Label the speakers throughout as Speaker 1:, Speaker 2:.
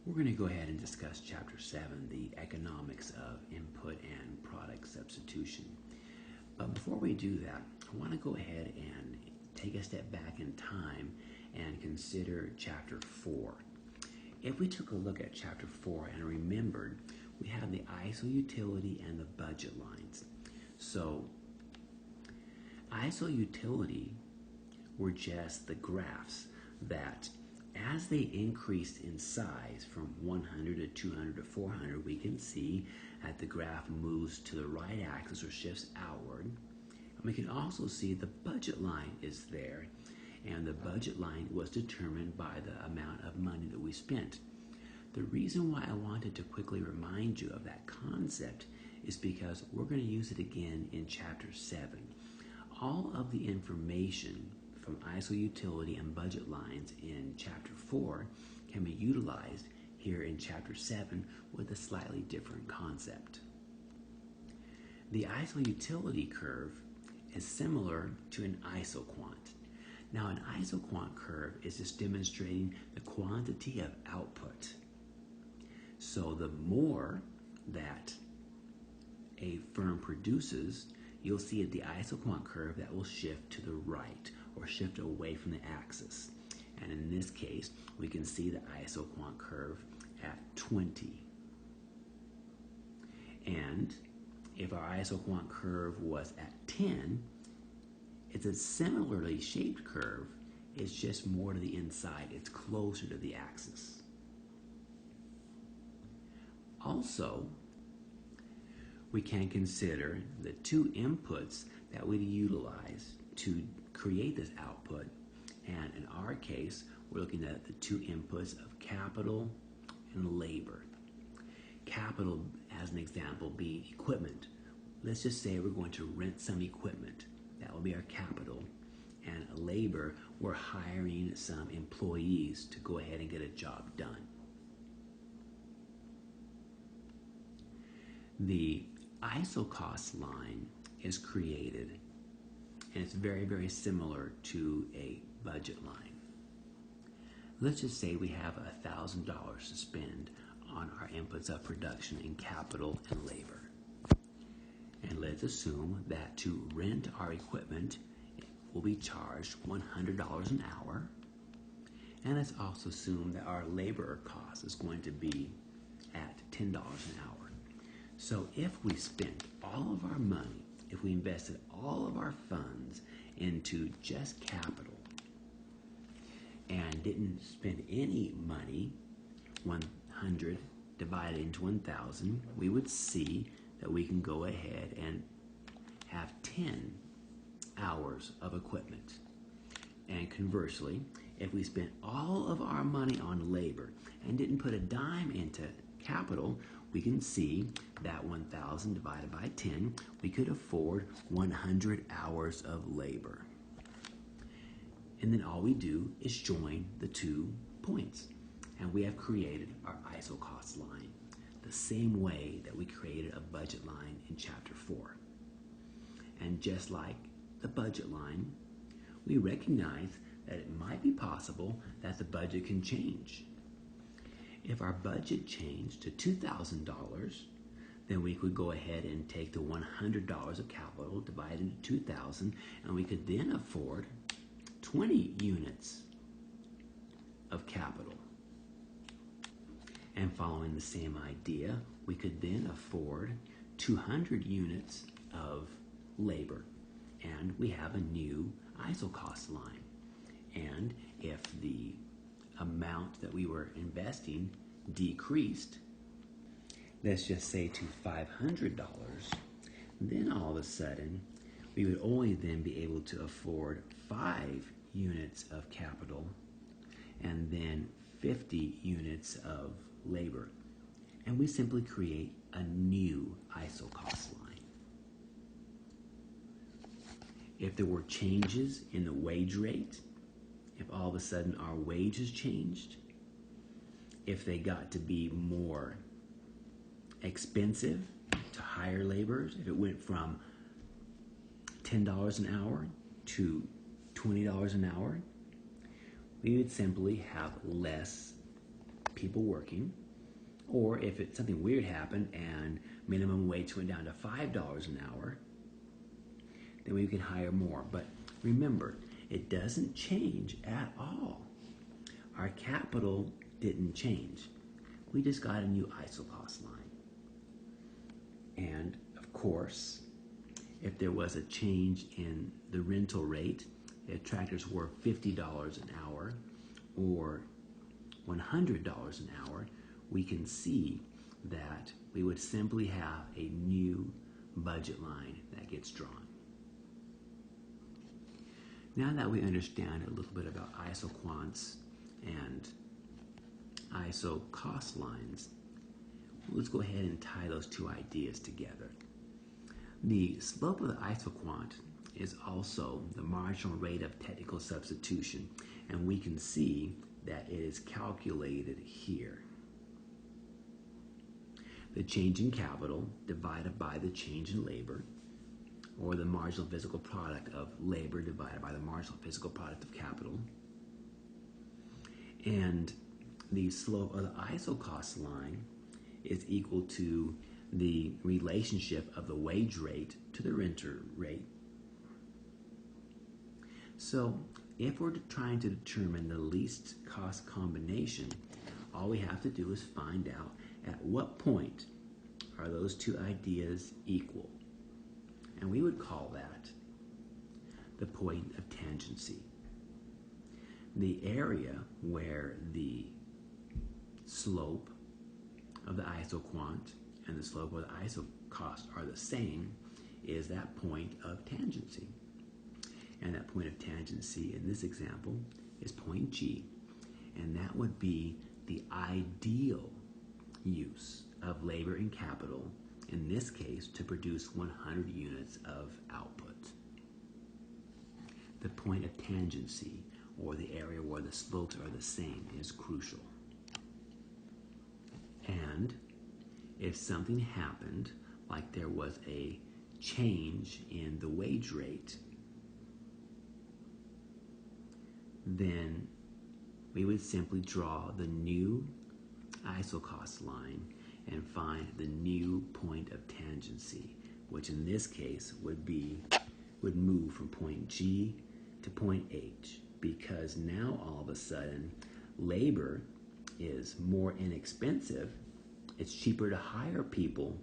Speaker 1: We're going to go ahead and discuss Chapter 7, the economics of input and product substitution. But before we do that, I want to go ahead and take a step back in time and consider Chapter 4. If we took a look at Chapter 4 and remembered, we have the ISO utility and the budget lines. So ISO utility were just the graphs that as they increased in size from 100 to 200 to 400, we can see that the graph moves to the right axis or shifts outward. And we can also see the budget line is there, and the budget line was determined by the amount of money that we spent. The reason why I wanted to quickly remind you of that concept is because we're going to use it again in Chapter 7. All of the information from ISO utility and budget lines in Chapter 4 can be utilized here in Chapter 7 with a slightly different concept. The ISO utility curve is similar to an isoquant. Now, an isoquant curve is just demonstrating the quantity of output. So the more that a firm produces, you'll see at the isoquant curve that will shift to the right or shift away from the axis. And in this case, we can see the isoquant curve at 20. And if our isoquant curve was at 10, it's a similarly shaped curve. It's just more to the inside. It's closer to the axis. Also, we can consider the two inputs that we utilize to create this output. And in our case, we're looking at the two inputs of capital and labor. Capital, as an example, being equipment. Let's just say we're going to rent some equipment. That will be our capital. And labor, we're hiring some employees to go ahead and get a job done. The ISO cost line is created, and it's very, very similar to a budget line. Let's just say we have $1,000 to spend on our inputs of production in capital and labor. And let's assume that to rent our equipment, we'll be charged $100 an hour. And let's also assume that our labor cost is going to be at $10 an hour. So if we spent all of our money, if we invested all of our funds into just capital and didn't spend any money, 100 divided into 1,000, we would see that we can go ahead and have 10 hours of equipment. And conversely, if we spent all of our money on labor and didn't put a dime into capital, we can see that 1,000 divided by 10, we could afford 100 hours of labor. And then all we do is join the 2 points. And we have created our ISO cost line, the same way that we created a budget line in Chapter 4. And just like the budget line, we recognize that it might be possible that the budget can change. If our budget changed to $2,000, then we could go ahead and take the $100 of capital, divide it into 2,000, and we could then afford 20 units of capital. And following the same idea, we could then afford 200 units of labor, and we have a new ISO cost line. And if the amount that we were investing decreased, let's just say to $500, then all of a sudden we would only then be able to afford 5 units of capital and then 50 units of labor. And we simply create a new ISO cost line. If there were changes in the wage rate, if all of a sudden our wages changed, if they got to be more expensive to hire laborers, if it went from $10 an hour to $20 an hour, we would simply have less people working, or if something weird happened and minimum wage went down to $5 an hour, then we can hire more. But remember, it doesn't change at all. Our capital didn't change. We just got a new ISO cost line. And of course, if there was a change in the rental rate, if tractors were $50 an hour or $100 an hour, we can see that we would simply have a new budget line that gets drawn. Now that we understand a little bit about ISO quants and ISO cost lines, let's go ahead and tie those two ideas together. The slope of the ISO quant is also the marginal rate of technical substitution, and we can see that it is calculated here. The change in capital divided by the change in labor, or the marginal physical product of labor divided by the marginal physical product of capital. And the slope of the ISO cost line is equal to the relationship of the wage rate to the renter rate. So if we're trying to determine the least cost combination, all we have to do is find out at what point are those two ideas equal. And we would call that the point of tangency. The area where the slope of the ISO quant and the slope of the ISO cost are the same is that point of tangency. And that point of tangency in this example is point G, and that would be the ideal use of labor and capital, in this case to produce 100 units of output. The point of tangency, or the area where the slopes are the same, is crucial. And if something happened, like there was a change in the wage rate, then we would simply draw the new ISO cost line and find the new point of tangency, which in this case would move from point G to point H, because now all of a sudden labor is more inexpensive. It's cheaper to hire people.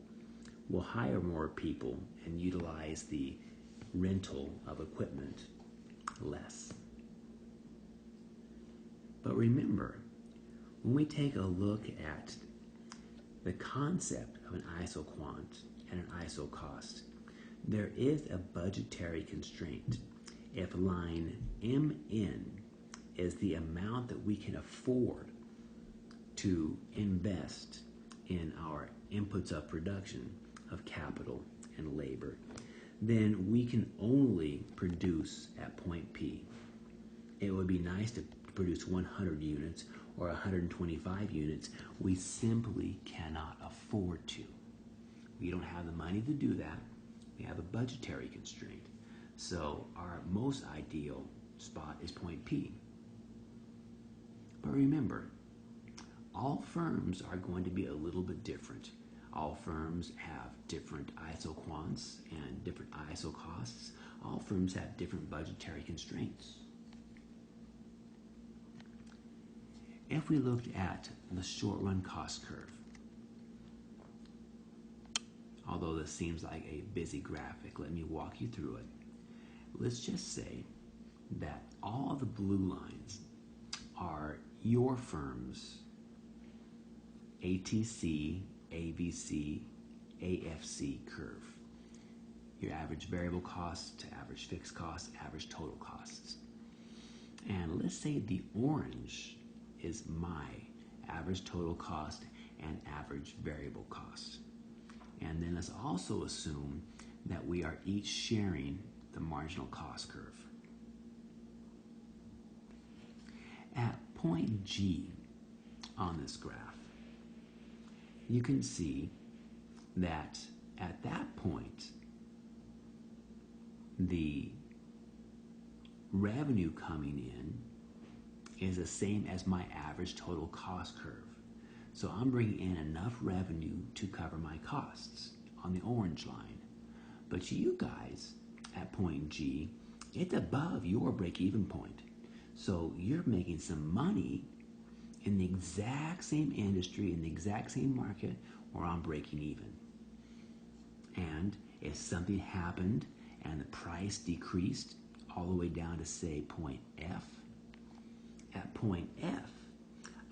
Speaker 1: We'll hire more people and utilize the rental of equipment less. But remember, when we take a look at the concept of an ISO quant and an ISO cost, there is a budgetary constraint. If line MN is the amount that we can afford to invest in our inputs of production of capital and labor, then we can only produce at point P. It would be nice to produce 100 units or 125 units. We simply cannot afford to. We don't have the money to do that. We have a budgetary constraint. So our most ideal spot is point P. But remember, all firms are going to be a little bit different. All firms have different ISO quants and different ISO costs. All firms have different budgetary constraints. If we looked at the short-run cost curve, although this seems like a busy graphic, let me walk you through it. Let's just say that all the blue lines are your firm's ATC, ABC, AFC curve. Your average variable costs to average fixed costs, average total costs. And let's say the orange is my average total cost and average variable cost. And then let's also assume that we are each sharing the marginal cost curve. At point G on this graph, you can see that at that point, the revenue coming in is the same as my average total cost curve. So I'm bringing in enough revenue to cover my costs on the orange line. But you guys at point G, it's above your break-even point. So you're making some money in the exact same industry, in the exact same market where I'm breaking even. And if something happened and the price decreased all the way down to, say, point F, at point F,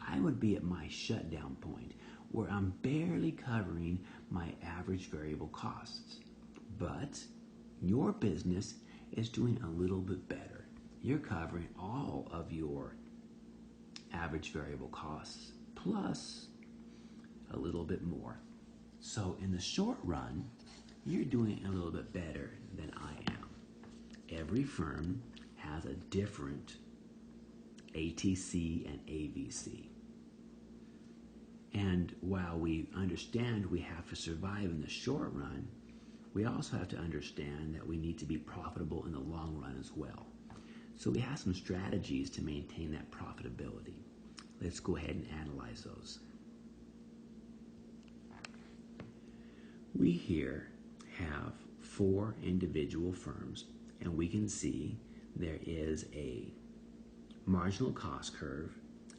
Speaker 1: I would be at my shutdown point where I'm barely covering my average variable costs. But your business is doing a little bit better. You're covering all of your average variable costs plus a little bit more. So in the short run, you're doing a little bit better than I am. Every firm has a different ATC and AVC. And while we understand we have to survive in the short run, we also have to understand that we need to be profitable in the long run as well. So we have some strategies to maintain that profitability. Let's go ahead and analyze those. We here have 4 individual firms, and we can see there is a marginal cost curve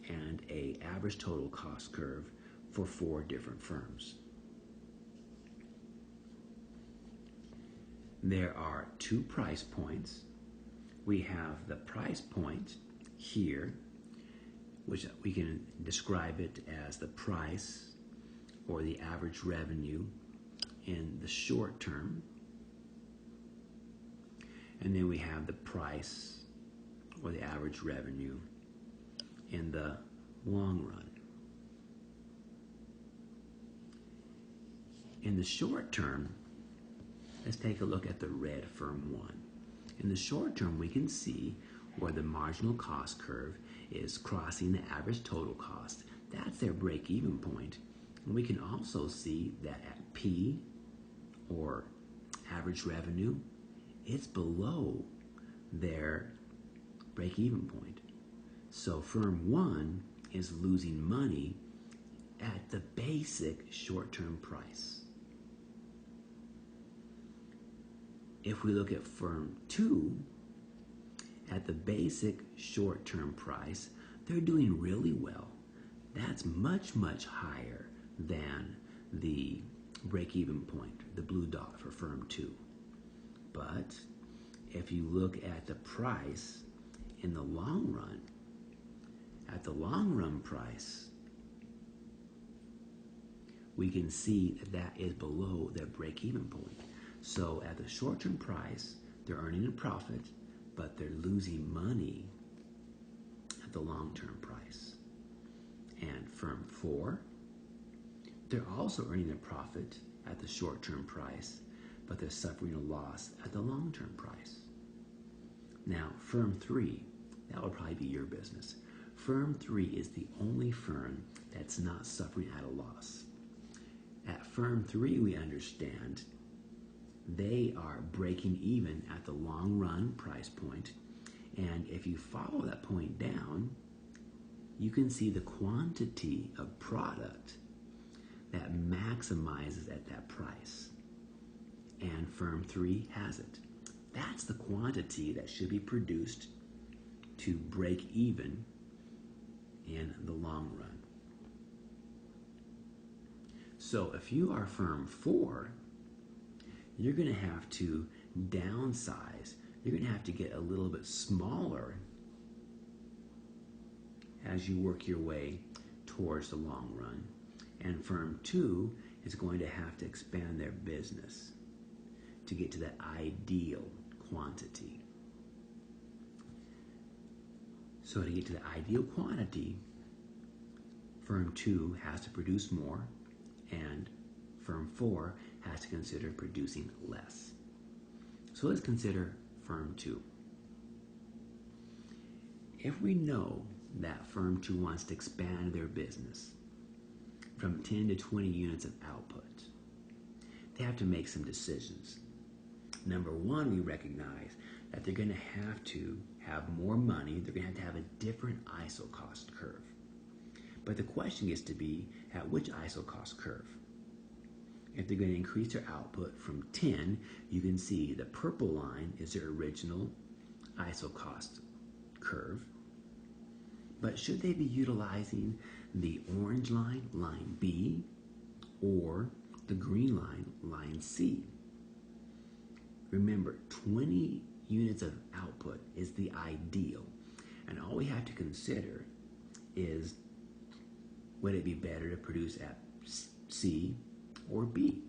Speaker 1: and an average total cost curve for 4 different firms. There are 2 price points. We have the price point here, which we can describe it as the price or the average revenue in the short term. And then we have the price or the average revenue in the long run. In the short term, let's take a look at the red firm 1. In the short term, we can see where the marginal cost curve is crossing the average total cost. That's their break-even point. And we can also see that at P, or average revenue, it's below their break-even point. So firm 1 is losing money at the basic short-term price. If we look at firm 2, at the basic short-term price, they're doing really well. That's much, much higher than the break-even point, the blue dot for firm 2. But if you look at the price in the long run, at the long run price, we can see that that is below their break-even point. So at the short-term price, they're earning a profit, but they're losing money at the long-term price. And firm 4, they're also earning a profit at the short-term price, but they're suffering a loss at the long-term price. Now, firm 3, that would probably be your business. Firm 3 is the only firm that's not suffering at a loss. At firm 3, we understand they are breaking even at the long-run price point, and if you follow that point down, you can see the quantity of product that maximizes at that price. And firm 3 has it. That's the quantity that should be produced to break even in the long run. So if you are firm 4, you're going to have to downsize. You're going to have to get a little bit smaller as you work your way towards the long run. And firm 2 is going to have to expand their business to get to that ideal quantity. So to get to the ideal quantity, firm 2 has to produce more, and firm 4 has to consider producing less. So let's consider firm 2. If we know that firm 2 wants to expand their business from 10 to 20 units of output, they have to make some decisions. Number 1, we recognize that they're going to have more money. They're going to have a different ISO cost curve. But the question gets to be, at which ISO cost curve? If they're going to increase their output from 10, you can see the purple line is their original ISO cost curve. But should they be utilizing the orange line, line B, or the green line, line C? Remember, 20 units of output is the ideal. And all we have to consider is, would it be better to produce at C or B?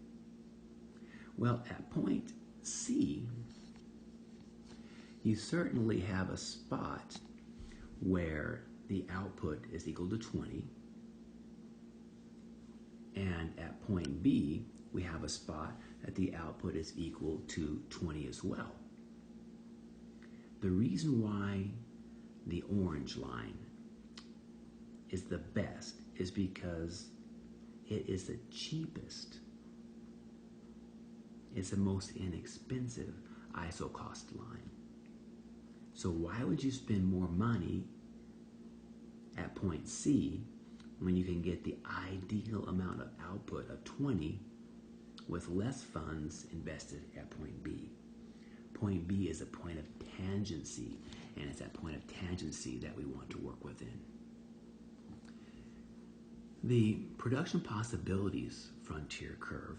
Speaker 1: Well, at point C, you certainly have a spot where the output is equal to 20. And at point B, we have a spot that the output is equal to 20 as well. The reason why the orange line is the best is because it is the cheapest. It's the most inexpensive ISO cost line. So why would you spend more money at point C when you can get the ideal amount of output of 20 with less funds invested at point B? Point B is a point of tangency, and it's that point of tangency that we want to work within. The production possibilities frontier curve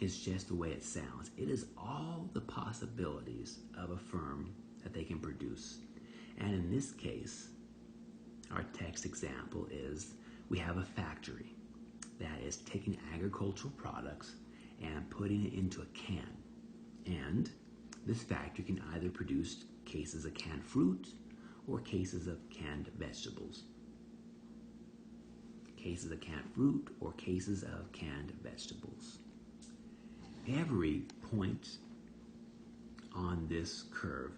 Speaker 1: is just the way it sounds. It is all the possibilities of a firm that they can produce. And in this case, our text example is we have a factory that is taking agricultural products and putting it into a can. And this factory can either produce cases of canned fruit or cases of canned vegetables. Cases of canned fruit or cases of canned vegetables. Every point on this curve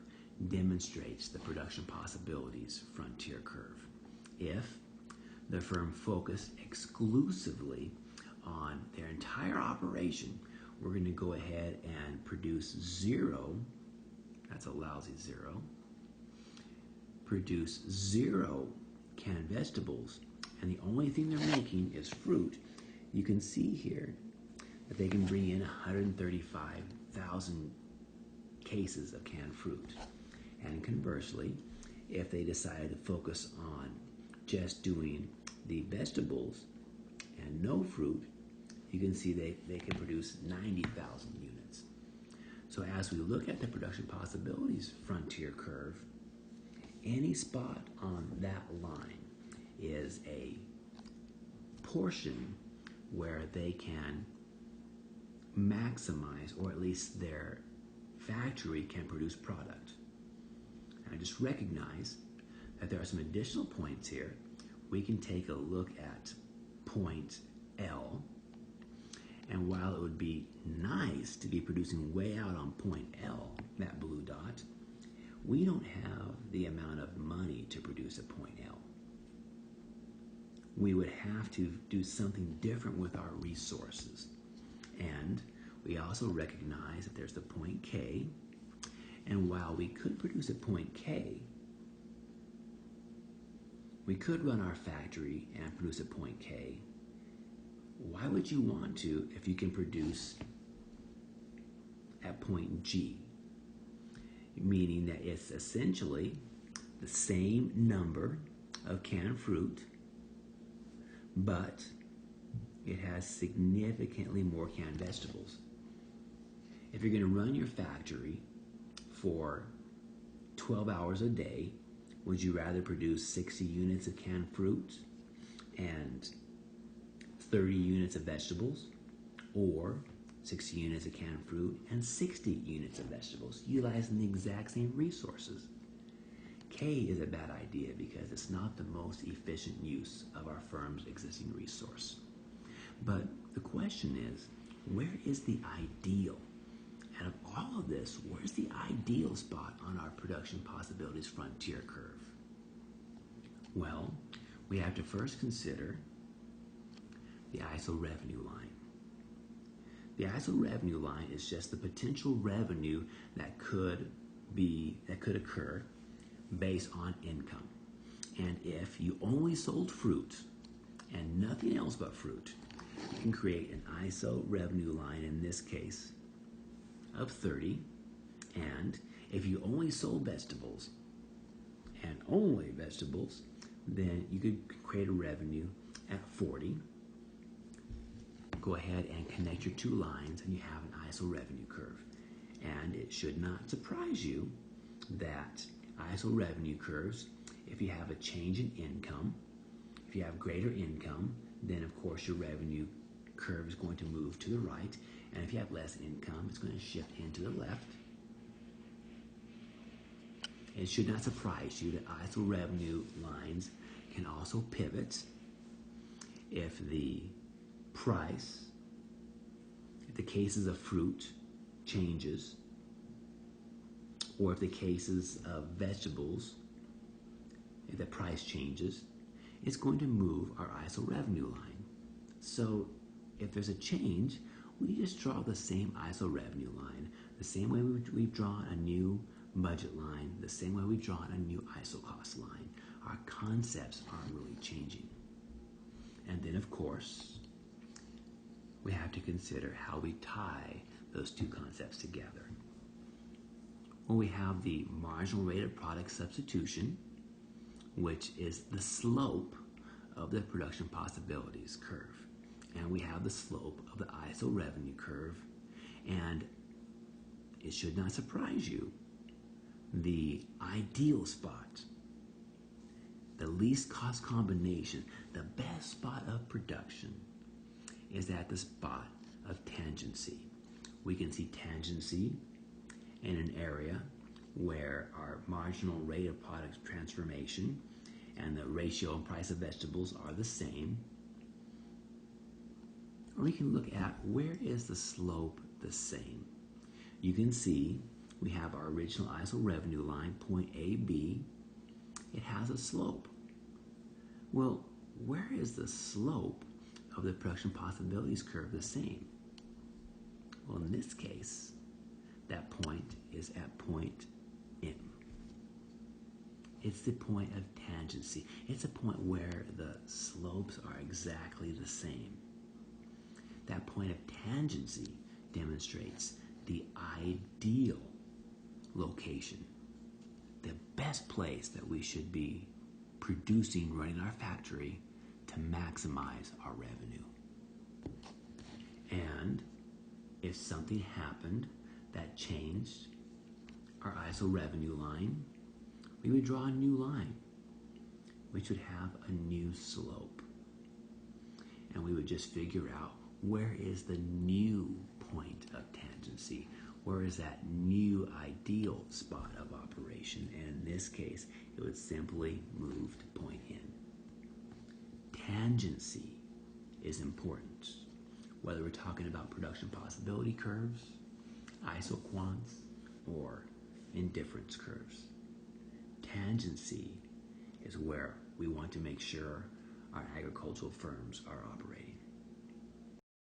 Speaker 1: demonstrates the production possibilities frontier curve. If the firm focused exclusively on their entire operation, we're going to go ahead and produce 0, that's a lousy 0, produce 0 canned vegetables, and the only thing they're making is fruit. You can see here that they can bring in 135,000 cases of canned fruit. And conversely, if they decide to focus on just doing the vegetables and no fruit, you can see they can produce 90,000 units. So as we look at the production possibilities frontier curve, any spot on that line is a portion where they can maximize, or at least their factory can produce product. And I just recognize that there are some additional points here. We can take a look at point L, and while it would be nice to be producing way out on point L, that blue dot, we don't have the amount of money to produce at point L. We would have to do something different with our resources. And we also recognize that there's the point K, and while we could produce at point K, we could run our factory and produce at point K. Why would you want to if you can produce at point G? Meaning that it's essentially the same number of canned fruit, but it has significantly more canned vegetables. If you're going to run your factory for 12 hours a day, would you rather produce 60 units of canned fruit and 30 units of vegetables, or 60 units of canned fruit and 60 units of vegetables, utilizing the exact same resources? K is a bad idea because it's not the most efficient use of our firm's existing resource. But the question is, where is the ideal? Out of all of this, where's the ideal spot on our production possibilities frontier curve? Well, we have to first consider the ISO revenue line. The ISO revenue line is just the potential revenue that could occur based on income. And if you only sold fruit and nothing else but fruit, you can create an ISO revenue line, in this case, of 30. And if you only sold vegetables and only vegetables, then you could create a revenue at 40. Go ahead and connect your two lines and you have an ISO revenue curve. And it should not surprise you that ISO revenue curves, if you have a change in income, if you have greater income, then of course your revenue curve is going to move to the right. And if you have less income, it's going to shift into the left. It should not surprise you that ISO revenue lines can also pivot if the price, if the cases of fruit changes, or if the cases of vegetables, if the price changes, it's going to move our ISO revenue line. So if there's a change, we just draw the same ISO revenue line, the same way we've drawn a new budget line, the same way we've drawn a new ISO cost line. Our concepts aren't really changing. And then of course, we have to consider how we tie those two concepts together. Well, we have the marginal rate of product substitution, which is the slope of the production possibilities curve. And we have the slope of the ISO revenue curve. And it should not surprise you, the ideal spot, the least cost combination, the best spot of production is at the spot of tangency. We can see tangency in an area where our marginal rate of product transformation and the ratio and price of vegetables are the same. Or we can look at where is the slope the same. You can see we have our original ISO revenue line, point AB. It has a slope. Well, where is the slope of the production possibilities curve the same? Well, in this case, that point is at point M. It's the point of tangency. It's a point where the slopes are exactly the same. That point of tangency demonstrates the ideal location, the best place that we should be producing, running our factory to maximize our revenue. And if something happened that changed our ISO revenue line, we would draw a new line, which would have a new slope. And we would just figure out where is the new point of tangency, where is that new ideal spot of operation. And in this case, it would simply move to point N. Tangency is important, whether we're talking about production possibility curves, isoquants, or indifference curves. Tangency is where we want to make sure our agricultural firms are operating.